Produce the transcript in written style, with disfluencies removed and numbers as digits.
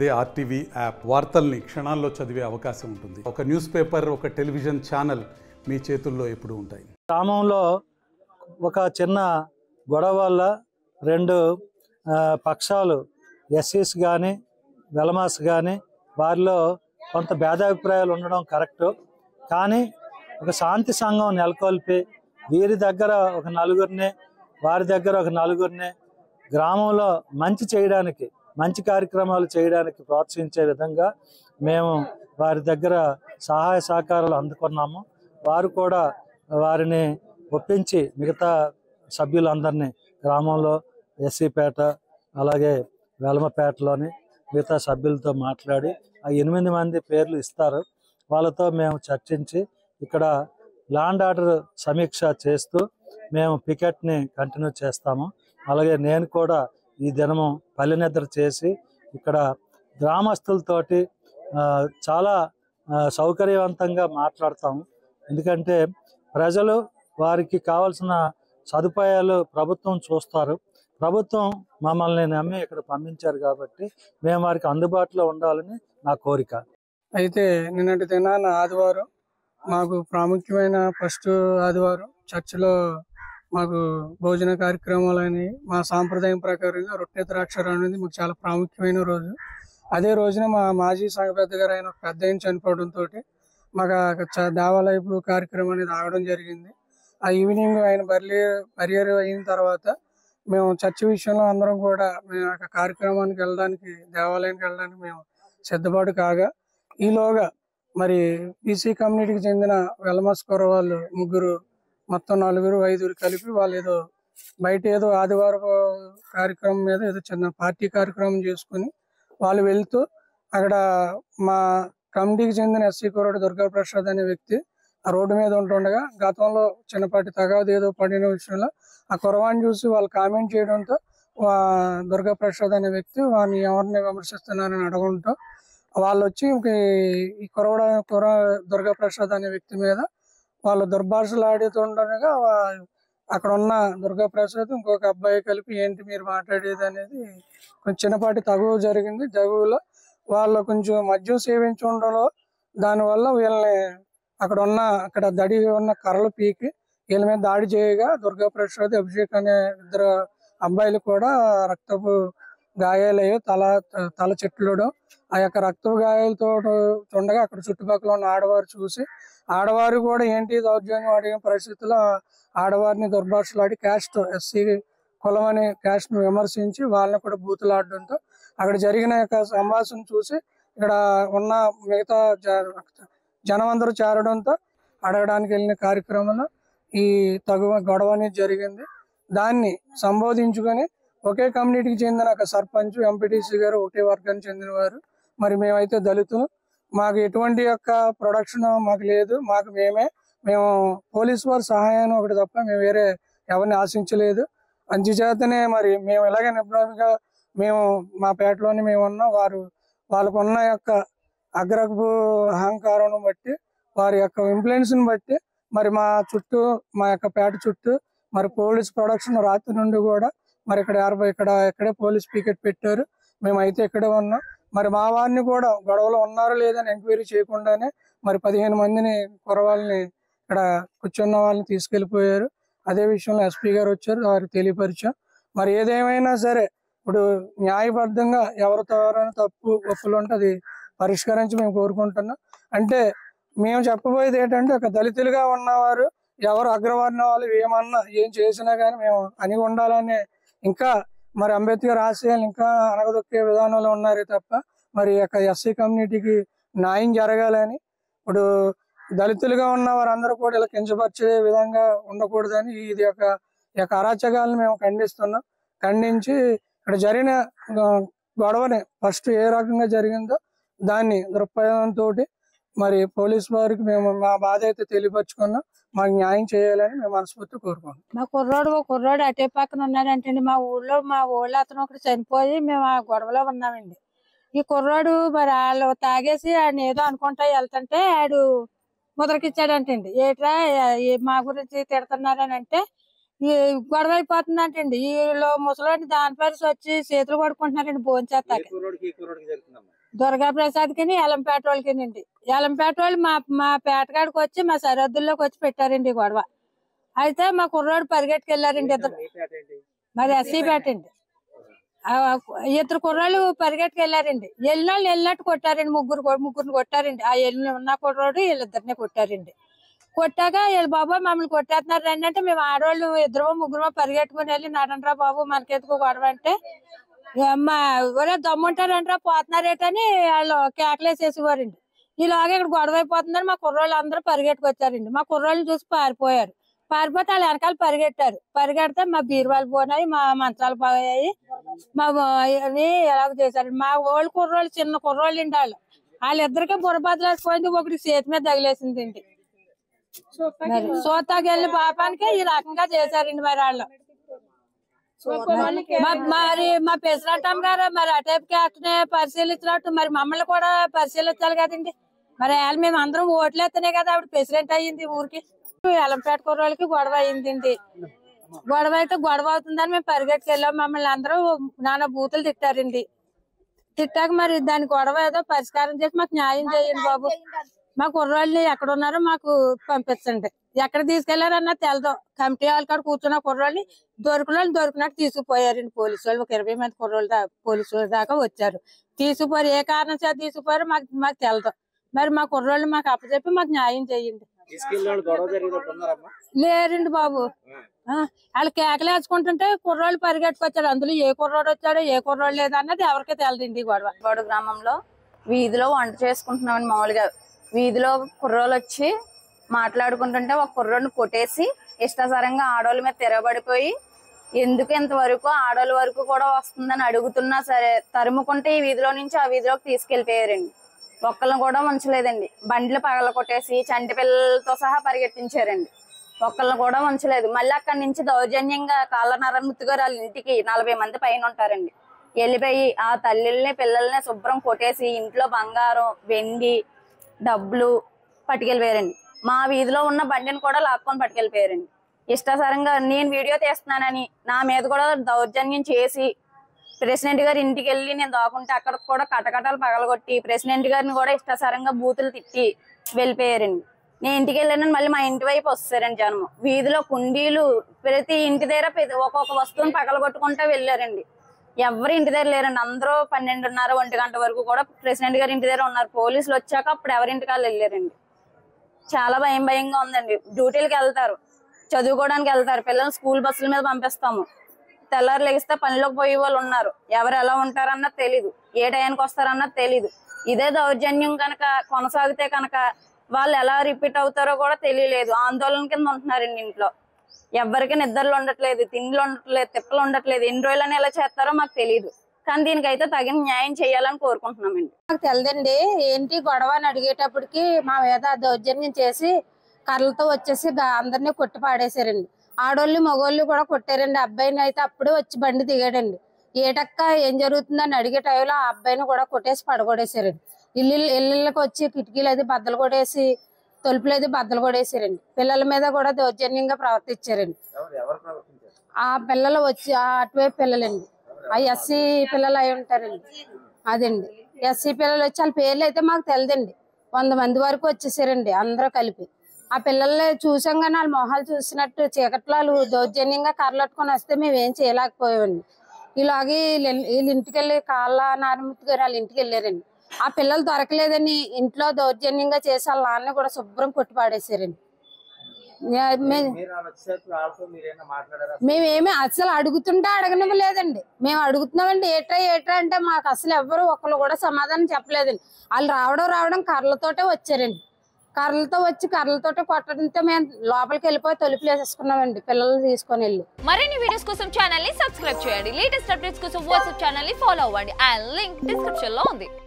అదే RTV app వార్తల్ని క్షణాల్లో చదివే అవకాశం ఉంటుంది. ఒక న్యూస్ పేపర్, ఒక టెలివిజన్ ఛానల్ మీ చేతుల్లో ఎప్పుడూ ఉంటాయి. గ్రామంలో ఒక చిన్న గొడవ వల్ల రెండు పక్షాలు ఎస్సీస్ కానీ వెలమాస్ కానీ వారిలో కొంత భేదాభిప్రాయాలు ఉండడం కరెక్టు. కానీ ఒక శాంతి సంఘం నెలకొల్పి వీరి దగ్గర ఒక నలుగురిని వారి దగ్గర ఒక నలుగురిని గ్రామంలో మంచి చేయడానికి, మంచి కార్యక్రమాలు చేయడానికి ప్రోత్సహించే విధంగా మేము వారి దగ్గర సహాయ సహకారాలు అందుకున్నాము. వారు కూడా వారిని ఒప్పించి మిగతా సభ్యులందరినీ గ్రామంలో ఎస్సీపేట అలాగే వెలమపేటలోని మిగతా సభ్యులతో మాట్లాడి ఆ 8 మంది పేర్లు ఇస్తారు. వాళ్ళతో మేము చర్చించి ఇక్కడ ల్యాండ్ ఆర్డర్ సమీక్ష చేస్తూ మేము పికెట్ని కంటిన్యూ చేస్తాము. అలాగే నేను కూడా ఈ దినము పల్లెనిద్ర చేసి ఇక్కడ గ్రామస్తులతోటి చాలా సౌకర్యవంతంగా మాట్లాడతాము. ఎందుకంటే ప్రజలు వారికి కావాల్సిన సదుపాయాలు ప్రభుత్వం చూస్తారు. ప్రభుత్వం మమ్మల్ని నమ్మి ఇక్కడ పంపించారు కాబట్టి మేము వారికి అందుబాటులో ఉండాలని నా కోరిక. అయితే నిన్నటి దినాన ఆదివారం మాకు ప్రాముఖ్యమైన ఫస్ట్ ఆదివారం చర్చిలో మాకు భోజన కార్యక్రమాలు అని మా సాంప్రదాయం ప్రకారంగా రొట్టె ద్రాక్షారం అనేది మాకు చాలా ప్రాముఖ్యమైన రోజు. అదే రోజున మా మాజీ సంఘ పెద్ద గారు ఆయన పెద్ద ఆయన చనిపోవడంతో మాకు దేవాలయపు కార్యక్రమం అనేది ఆగడం జరిగింది. ఆ ఈవినింగ్ ఆయన బరియర్ అయిన తర్వాత మేము చర్చి విషయంలో అందరం కూడా మేము ఆ కార్యక్రమానికి వెళ్ళడానికి, దేవాలయానికి వెళ్ళడానికి మేము సిద్ధపాటు కాగా ఈలోగా మరి బీసీ కమ్యూనిటీకి చెందిన వెలమస్ కుర్రవాళ్ళు ముగ్గురు, మొత్తం 4, 5 కలిపి వాళ్ళు ఏదో బయట ఏదో ఆదివారం కార్యక్రమం మీద ఏదో చిన్న పార్టీ కార్యక్రమం చేసుకుని వాళ్ళు వెళ్తూ అక్కడ మా కమిటీకి చెందిన ఎస్సీ కుర్రాడు దుర్గాప్రసాద్ అనే వ్యక్తి ఆ రోడ్డు మీద ఉంటుండగా గతంలో చిన్నపాటి తగాదు ఏదో పడిన విషయంలో ఆ కుర్రవాడిని చూసి వాళ్ళు కామెంట్ చేయడంతో దుర్గాప్రసాద్ అనే వ్యక్తి వాడిని ఎవరిని విమర్శిస్తున్నారని అడగడంతో వాళ్ళు వచ్చి ఈ దుర్గాప్రసాద్ అనే వ్యక్తి మీద వాళ్ళు దుర్భాషలు ఆడుతుండగా అక్కడ ఉన్న దుర్గాప్రసాద్ ఇంకొక అబ్బాయి కలిపి ఏంటి మీరు మాట్లాడేది అనేది కొంచెం చిన్నపాటి తగువ జరిగింది. తగువలో వాళ్ళు కొంచెం మద్యం సేవించి ఉండడంలో దానివల్ల వీళ్ళని అక్కడ దడి ఉన్న కర్రలు పీకి వీళ్ళ మీద దాడి చేయగా దుర్గాప్రసాద్, అభిషేక్ అనే 2 అబ్బాయిలు కూడా రక్తపు గాయాలయ్యో తల చెట్లుడం ఆ యొక్క రక్తపు గాయాలతో ఉండగా అక్కడ చుట్టుపక్కల ఉన్న ఆడవారు చూసి ఆడవారు కూడా ఏంటి దౌర్జన్యం అడిగిన పరిస్థితుల్లో ఆడవారిని దుర్భాషలాడి క్యాస్ట్ ఎస్సీ కులం అనే క్యాస్ట్ ను విమర్శించి వాళ్ళని కూడా బూతులాడడంతో అక్కడ జరిగిన యొక్క సంభాషణ చూసి ఇక్కడ ఉన్న మిగతా జనం అందరూ చేరడంతో అడగడానికి వెళ్ళిన కార్యక్రమంలో ఈ గొడవ అనేది జరిగింది. దాన్ని సంబోధించుకొని ఒకే కమ్యూనిటీకి చెందిన ఒక సర్పంచ్, ఎంపీటీసీ గారు ఒకే వర్గానికి చెందిన వారు. మరి మేమైతే దళితులు, మాకు ఎటువంటి యొక్క ప్రొడక్షన్ మాకు లేదు, మేము పోలీసు వారి సహాయాన్ని ఒకటి తప్ప మేము వేరే ఎవరిని ఆశించలేదు. అందుచేతనే మరి మేము ఇలాగే నిబ్రహంగా మేము మా పేటలోని మేము ఉన్నాం. వాళ్ళకున్న యొక్క అగ్రపు అహంకారం బట్టి, వారి యొక్క ఇన్ఫ్లుయెన్స్ని బట్టి మరి మా యొక్క పేట చుట్టూ మరి పోలీస్ ప్రొడక్షన్ రాత్రి నుండి కూడా మరి ఇక్కడే పోలీస్ పికెట్ పెట్టారు. మేమైతే ఇక్కడే ఉన్నాం. మరి మా వారిని కూడా గొడవలో ఉన్నారో లేదని ఎంక్వైరీ చేయకుండానే మరి 15 మందిని కుర్రవాళ్ళని ఇక్కడ కూర్చున్న వాళ్ళని తీసుకెళ్లిపోయారు. అదే విషయంలో ఎస్పీ గారు వచ్చారు, వారికి తెలియపరిచాం. మరి ఏదేమైనా సరే ఇప్పుడు న్యాయబద్ధంగా ఎవరితో తప్పు ఒప్పులు ఉంటే అది పరిష్కరించి మేము కోరుకుంటున్నాం. అంటే మేము చెప్పబోయేది ఏంటంటే ఒక దళితులుగా ఉన్నవారు ఎవరు అగ్రవర్ణ వాళ్ళు ఏం చేసినా కానీ మేము అణిగి ఉండాలని ఇంకా మరి అంబేద్కర్ ఆశయాలు ఇంకా అనగదొక్కే విధానంలో ఉన్నారే తప్ప మరి యొక్క ఎస్సీ కమ్యూనిటీకి న్యాయం జరగాలని, ఇప్పుడు దళితులుగా ఉన్న వారందరూ కూడా ఇలా కించపరిచే విధంగా ఉండకూడదని ఇది యొక్క అరాచకాలను మేము ఖండిస్తున్నాం. ఖండించి ఇక్కడ జరిగిన గొడవని ఫస్ట్ ఏ రకంగా జరిగిందో దాన్ని దృక్పథంతో మరి పోలీసు వారికి మేము మా బాధ అయితే తెలియపరుచుకున్నాం. మాకు న్యాయం చేయాలని మేము మనస్ఫూర్తి కోరుకుంటాం. మా కుర్రాడు అటే పక్కన ఉన్నాడంటండి. మా ఊళ్ళో అతను ఒకటి చనిపోయి మేము ఆ గొడవలో ఉన్నామండి. ఈ కుర్రాడు మరి వాళ్ళు తాగేసి ఆయన ఏదో అనుకుంటా వెళ్తుంటే ఆడు ముద్రకిచ్చాడంటండి. ఏట్రా మా గురించి తిడుతున్నారని అంటే ఈ గొడవ అయిపోతుందంటండి. వీళ్ళు ముసలాంటి దాని పరిస్థితి వచ్చి చేతులు పడుకుంటున్నారండి భోంచేస్తాక. దుర్గా ప్రసాద్కి ఎలంపేట వాళ్ళకినండి. ఎలంపేట వాళ్ళు మా పేటగాడికి వచ్చి మా సరిహద్దుల్లోకి వచ్చి పెట్టారండి గొడవ. అయితే మా కుర్రాడు పరిగెట్టుకెళ్ళారండి ఇద్దరు. మరి ఎస్సీపేట అండి. ఇద్దరు కుర్రాళ్ళు పరిగెట్టుకెళ్ళారండి. వెళ్ళినట్టు కొట్టారండి. ముగ్గురిని కొట్టారండి. ఆ ఉన్న కుర్రాడు వీళ్ళిద్దరిని కొట్టారండి. కొట్టాక వీళ్ళు బాబు మమ్మల్ని కొట్టేస్తున్నారు రండి అంటే మేము ఆడవాళ్ళు ఇద్దరు ముగ్గురు పరిగెట్టుకుని వెళ్ళి నడండ్రా బాబు మనకెందుకు గొడవ అంటే ఒరే దమ్ముంటారంట్రా పోతున్నారేటని వాళ్ళు కేకలేసేసేవారండి. ఇలాగే ఇక్కడ గొడవ అయిపోతుందని మా కుర్రోళ్ళు అందరూ పరిగెట్టుకొచ్చారండి. మా కుర్రోళ్ళని చూసి పారిపోయారు. పారిపోతే వాళ్ళు వెనకాల పరిగెడితే మా బీరువాలు పోయినాయి, మా మంచాలు పోయాయి, మా ఎలాగ చేశారు. మా ఓళ్ళు కుర్రోళ్ళు చిన్న కుర్రోళ్ళు అండి. వాళ్ళిద్దరికీ బుర్రబద్దలేసిపోయింది. ఒకటి చేతి మీద తగిలేసిందండి. మరి సోతాకెళ్ళి పాపానికి ఈ రకంగా చేశారండి. మరి వాళ్ళు మరి మా ప్రెసిడెంట్ గారు మరి అటైపు క్యాస్ట్నే పరిశీలించినట్టు మరి మమ్మల్ని కూడా పరిశీలించాలి కదండి. మరి వాళ్ళు మేము అందరం ఓట్లు వేస్తేనే కదా ఆవిడ ప్రెసిడెంట్ అయ్యింది ఊరికి. ఎలంపేట కుర్రోళ్ళకి గొడవ అయ్యిందండి. గొడవ అయితే గొడవ అవుతుందని మేము పరిగెట్టుకెళ్ళాం. మమ్మల్ని అందరూ నానా బూతులు తిట్టారండి. తిట్టాక మరి దాని గొడవ ఏదో పరిష్కారం చేసి మాకు న్యాయం చేయండి బాబు. మా కుర్రోళ్ళు ఎక్కడ ఉన్నారో మాకు పంపించండి. ఎక్కడ తీసుకెళ్లారన్నా తెలదు. కమిటీ వాళ్ళ కాడ కూర్చున్న కుర్రోళ్ళని దొరికినట్టు తీసుకుపోయారండి పోలీసు వాళ్ళు. ఒక 20 మంది కుర్రోళ్ళు పోలీసు వాళ్ళ దాకా వచ్చారు. తీసుకుపోయారు. ఏ కారణం చేత తీసుకుపోయారో మాకు తెలదు. మరి మా కుర్రోళ్ళు మాకు అప్పచెప్పి మాకు న్యాయం చేయండి. లేరండి బాబు. వాళ్ళు కేకలు వేసుకుంటుంటే కుర్రోళ్ళు పరిగెట్టుకొచ్చారు. అందులో ఏ కుర్రోడు వచ్చాడో ఏ కుర్రోడు లేదన్నది ఎవరికి తెలదండి. గొడవ గ్రామంలో వీధిలో వంట చేసుకుంటున్నామని మామూలుగా వీధిలో కుర్రోళ్ళు వచ్చి మాట్లాడుకుంటుంటే ఒక కుర్రోడిని కొట్టేసి ఇష్టాసారంగా ఆడవాళ్ళ మీద తిరగబడిపోయి ఎందుకు ఇంతవరకు ఆడవాళ్ళ వరకు కూడా వస్తుందని అడుగుతున్నా సరే తరుముకుంటే ఈ వీధిలో నుంచి ఆ వీధిలోకి తీసుకెళ్లిపోయారండి. ఒక్కళ్ళని కూడా ఉంచలేదండి. బండ్లు పగల కొట్టేసి చంటి పిల్లలతో సహా పరిగెట్టించారండి. ఒక్కళ్ళని కూడా ఉంచలేదు. మళ్ళీ అక్కడి నుంచి దౌర్జన్యంగా కాళ్ళనారాయణమూర్తి గారు వాళ్ళ ఇంటికి 40 మంది పైన ఉంటారండి. వెళ్ళిపోయి ఆ తల్లిల్ని పిల్లల్ని శుభ్రం కొట్టేసి ఇంట్లో బంగారం వెండి డబ్బులు పట్టుకెళ్ళిపోయారండి. మా వీధిలో ఉన్న బండిని కూడా లాక్కొని పట్టుకెళ్ళిపోయారండి. ఇష్టాసారంగా నేను వీడియో తీస్తున్నానని నా మీద కూడా దౌర్జన్యం చేసి ప్రెసిడెంట్ గారి ఇంటికి వెళ్ళి నేను దాకుంటే అక్కడ కూడా కటకటాలు పగలగొట్టి ప్రెసిడెంట్ గారిని కూడా ఇష్టాసారంగా బూతులు తిట్టి వెళ్ళిపోయారండి. నేను ఇంటికి వెళ్ళానని మళ్ళీ మా ఇంటి వైపు వస్తారండి జనం. వీధిలో కుండీలు ప్రతి ఇంటి దగ్గర ఒక్కొక్క వస్తువుని పగలగొట్టుకుంటూ వెళ్ళారండి. ఎవరు ఇంటి దగ్గర లేరండి. అందరూ 12:30 1 గంట వరకు కూడా ప్రెసిడెంట్ గారి ఇంటి దగ్గర ఉన్నారు. పోలీసులు వచ్చాక అప్పుడు ఎవరింటికి వాళ్ళు వెళ్ళారండి. చాలా భయంగా ఉందండి. డ్యూటీలకు వెళ్తారు, చదువుకోవడానికి వెళ్తారు, పిల్లల్ని స్కూల్ బస్సుల మీద పంపిస్తాము. తెల్లారు లెగిస్తే పనిలోకి పోయే వాళ్ళు ఉన్నారు. ఎవరు ఎలా ఉంటారన్నది తెలీదు, ఏ టైంకి వస్తారన్నది తెలీదు. ఇదే దౌర్జన్యం కనుక కొనసాగితే కనుక వాళ్ళు ఎలా రిపీట్ అవుతారో కూడా తెలియలేదు. ఆందోళన కింద ఉంటున్నారండి. ఇంట్లో ఎవరికి నిద్రలు ఉండట్లేదు, తిండ్లు ఉండట్లేదు, తిప్పలు ఉండట్లేదు. ఎన్ని రోజులని ఎలా చేస్తారో మాకు తెలియదు. కానీ దీనికైతే తగిన న్యాయం చేయాలని కోరుకుంటున్నామండి. నాకు తెలియదండి ఏంటి గొడవ అని అడిగేటప్పటికి మా మీద దౌర్జన్యం చేసి కర్రలతో వచ్చేసి అందరినీ కొట్టి పాడేశారండి. ఆడోళ్ళు మగోళ్ళు కూడా కొట్టారండి. అబ్బాయిని అయితే అప్పుడే వచ్చి బండి దిగాడండి. ఏటక్క ఏం జరుగుతుందని అడిగే టైంలో ఆ అబ్బాయిని కూడా కొట్టేసి పడగొడేశారండి. ఇళ్ళకి వచ్చి కిటికీలు అది బద్దలు కొట్టేసి తలుపులు అది బద్దలు కొట్టేశారండి. పిల్లల మీద కూడా దౌర్జన్యంగా ప్రవర్తించారండి. ఆ పిల్లలు వచ్చి అటువైపు పిల్లలండి, ఆ ఎస్సీ పిల్లలు అయి ఉంటారండి. అదండి ఎస్సీ పిల్లలు వచ్చి వాళ్ళ పేర్లు అయితే మాకు తెలియదండి. 100 మంది వరకు వచ్చేసారండి అందరూ కలిపి. ఆ పిల్లల్ని చూసాం కానీ వాళ్ళ మొహాలు చూసినట్టు చీకట్లో వాళ్ళు దౌర్జన్యంగా కర్రలట్టుకొని వస్తే మేము ఏం చేయలేకపోయామండి. ఇలాగే వీళ్ళ ఇంటికి వెళ్ళి కాళ్ళనారాయణమూర్తి గారు వాళ్ళ ఇంటికి వెళ్ళారండి. ఆ పిల్లలు దొరకలేదని ఇంట్లో దౌర్జన్యంగా చేసి వాళ్ళ నాన్న కూడా శుభ్రం కొట్టి పాడేశారండి. మేమేమి అసలు అడుగుతుంటే అడగనివ్వలేదండి. మేము అడుగుతున్నామండి ఏట్రా అంటే మాకు అసలు ఎవ్వరు ఒకళ్ళు కూడా సమాధానం చెప్పలేదండి. వాళ్ళు రావడం కర్రలతోటే వచ్చారండి. కర్రలతో వచ్చి కర్రలతోటే కొట్టడంతో మేము లోపలికి వెళ్ళిపోయి తలుపులు వేసేసుకున్నామండి పిల్లల్ని తీసుకొని వెళ్ళి. మరిన్ని వీడియోస్ కోసం ఛానల్ ని సబ్స్క్రైబ్ చేయండి. లేటెస్ట్ అప్డేట్స్ కోసం వాట్సాప్ ఛానల్ ని ఫాలో అవ్వండి. ఆ లింక్ డిస్క్రిప్షన్ లో ఉంది.